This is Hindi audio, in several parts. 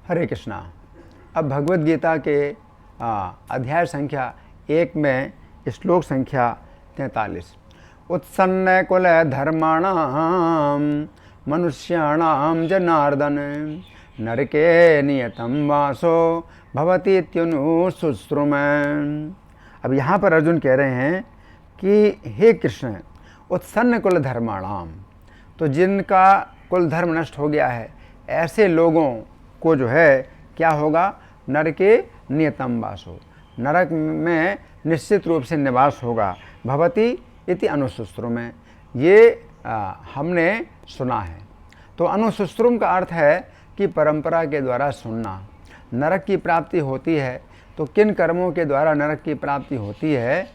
हरे कृष्णा। अब भगवद गीता के अध्याय संख्या 1 में श्लोक संख्या 43। उत्सन्न कुल धर्माणाम मनुष्याणाम जनार्दन नरके नियतम वासो भवति इत्युनुशुश्रुम। अब यहाँ पर अर्जुन कह रहे हैं कि हे कृष्ण, उत्सन्न कुल धर्माणाम, तो जिनका कुल धर्म नष्ट हो गया है ऐसे लोगों को जो है क्या होगा, नरके नियतम वासो, नरक में निश्चित रूप से निवास होगा। भवति इति अनुशुश्रुम, ये हमने सुना है। तो अनुशुश्रुम का अर्थ है कि परंपरा के द्वारा सुनना। नरक की प्राप्ति होती है तो किन कर्मों के द्वारा नरक की प्राप्ति होती है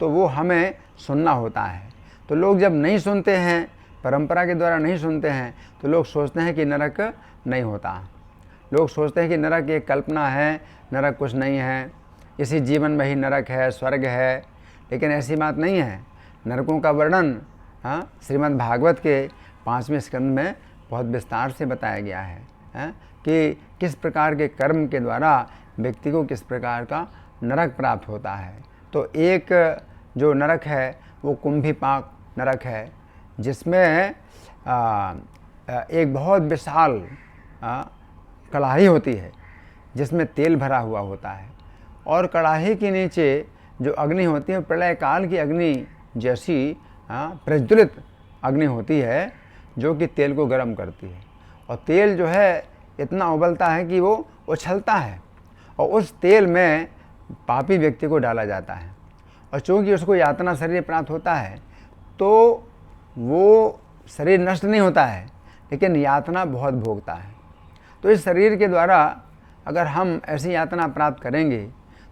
तो वो हमें सुनना होता है। तो लोग जब नहीं सुनते हैं, परंपरा के द्वारा नहीं सुनते हैं, तो लोग सोचते हैं कि नरक नहीं होता। लोग सोचते हैं कि नरक एक कल्पना है, नरक कुछ नहीं है, इसी जीवन में ही नरक है, स्वर्ग है। लेकिन ऐसी बात नहीं है। नरकों का वर्णन श्रीमद् भागवत के 5वें स्कंद में बहुत विस्तार से बताया गया है कि किस प्रकार के कर्म के द्वारा व्यक्ति को किस प्रकार का नरक प्राप्त होता है। तो एक जो नरक है वो कुंभीपाक नरक है, जिसमें एक बहुत विशाल कढ़ाई होती है जिसमें तेल भरा हुआ होता है, और कढ़ाई के नीचे जो अग्नि होती है प्रलय काल की अग्नि जैसी प्रज्वलित अग्नि होती है जो कि तेल को गर्म करती है। और तेल जो है इतना उबलता है कि वो उछलता है, और उस तेल में पापी व्यक्ति को डाला जाता है। और चूँकि उसको यातना शरीर प्राप्त होता है तो वो शरीर नष्ट नहीं होता है, लेकिन यातना बहुत भोगता है। तो इस शरीर के द्वारा अगर हम ऐसी यातना प्राप्त करेंगे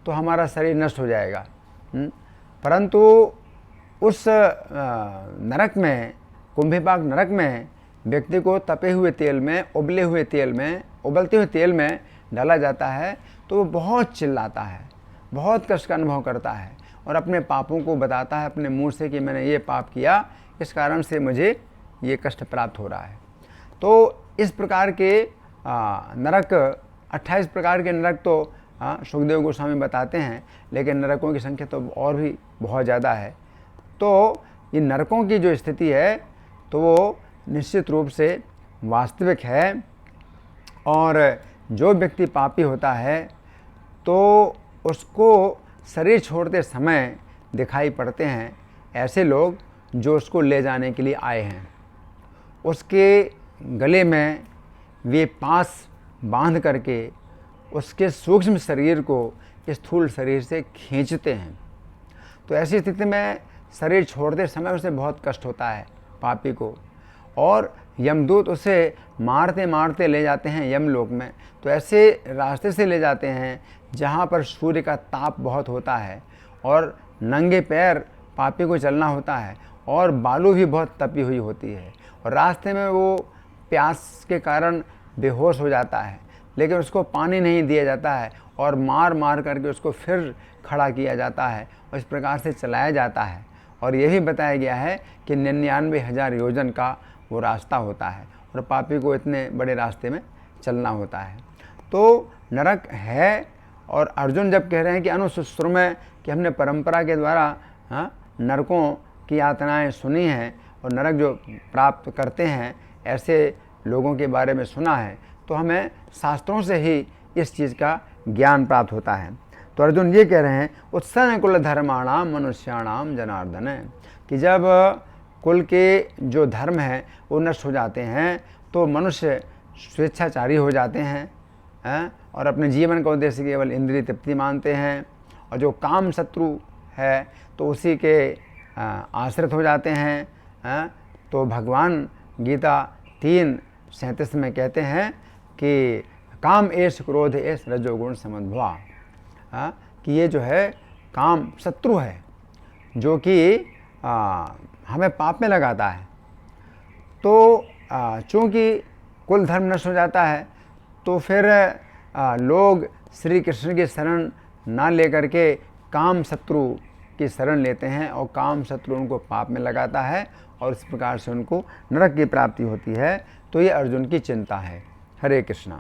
तो हमारा शरीर नष्ट हो जाएगा। परंतु उस नरक में, कुंभीपाक नरक में, व्यक्ति को तपे हुए तेल में, उबले हुए तेल में, उबलते हुए तेल में डाला जाता है तो वो बहुत चिल्लाता है, बहुत कष्ट का अनुभव करता है और अपने पापों को बताता है अपने मुंह से कि मैंने ये पाप किया, इस कारण से मुझे ये कष्ट प्राप्त हो रहा है। तो इस प्रकार के नरक, 28 प्रकार के नरक तो सुखदेव गोस्वामी बताते हैं, लेकिन नरकों की संख्या तो और भी बहुत ज़्यादा है। तो ये नरकों की जो स्थिति है तो वो निश्चित रूप से वास्तविक है, और जो व्यक्ति पापी होता है तो उसको शरीर छोड़ते समय दिखाई पड़ते हैं ऐसे लोग जो उसको ले जाने के लिए आए हैं। उसके गले में वे पास बांध करके उसके सूक्ष्म शरीर को स्थूल शरीर से खींचते हैं। तो ऐसी स्थिति में शरीर छोड़ते समय उसे बहुत कष्ट होता है पापी को, और यमदूत उसे मारते मारते ले जाते हैं यमलोक में। तो ऐसे रास्ते से ले जाते हैं जहाँ पर सूर्य का ताप बहुत होता है और नंगे पैर पापी को चलना होता है, और बालू भी बहुत तपी हुई होती है, और रास्ते में वो प्यास के कारण बेहोश हो जाता है, लेकिन उसको पानी नहीं दिया जाता है और मार मार करके उसको फिर खड़ा किया जाता है और इस प्रकार से चलाया जाता है। और यही बताया गया है कि 99,000 योजन का वो रास्ता होता है और पापी को इतने बड़े रास्ते में चलना होता है। तो नरक है, और अर्जुन जब कह रहे हैं कि अनुशुश्रुम है कि हमने परंपरा के द्वारा नरकों की यातनाएं सुनी हैं और नरक जो प्राप्त करते हैं ऐसे लोगों के बारे में सुना है, तो हमें शास्त्रों से ही इस चीज़ का ज्ञान प्राप्त होता है। तो अर्जुन ये कह रहे हैं उत्सन्न कुल धर्माणाम मनुष्याणाम जनार्दन, कि जब कुल के जो धर्म हैं वो नष्ट हो जाते हैं तो मनुष्य स्वेच्छाचारी हो जाते हैं और अपने जीवन का उद्देश्य केवल इंद्रिय तृप्ति मानते हैं, और जो काम शत्रु है तो उसी के आश्रित हो जाते हैं। तो भगवान गीता 3:37 में कहते हैं कि काम एष क्रोध एष रजोगुण समद्भवा, कि ये जो है काम शत्रु है जो कि हमें पाप में लगाता है। तो चूँकि कुल धर्म नष्ट हो जाता है तो फिर लोग श्री कृष्ण की शरण ना लेकर के काम शत्रु की शरण लेते हैं, और काम शत्रु उनको पाप में लगाता है और इस प्रकार से उनको नरक की प्राप्ति होती है। तो ये अर्जुन की चिंता है। हरे कृष्णा।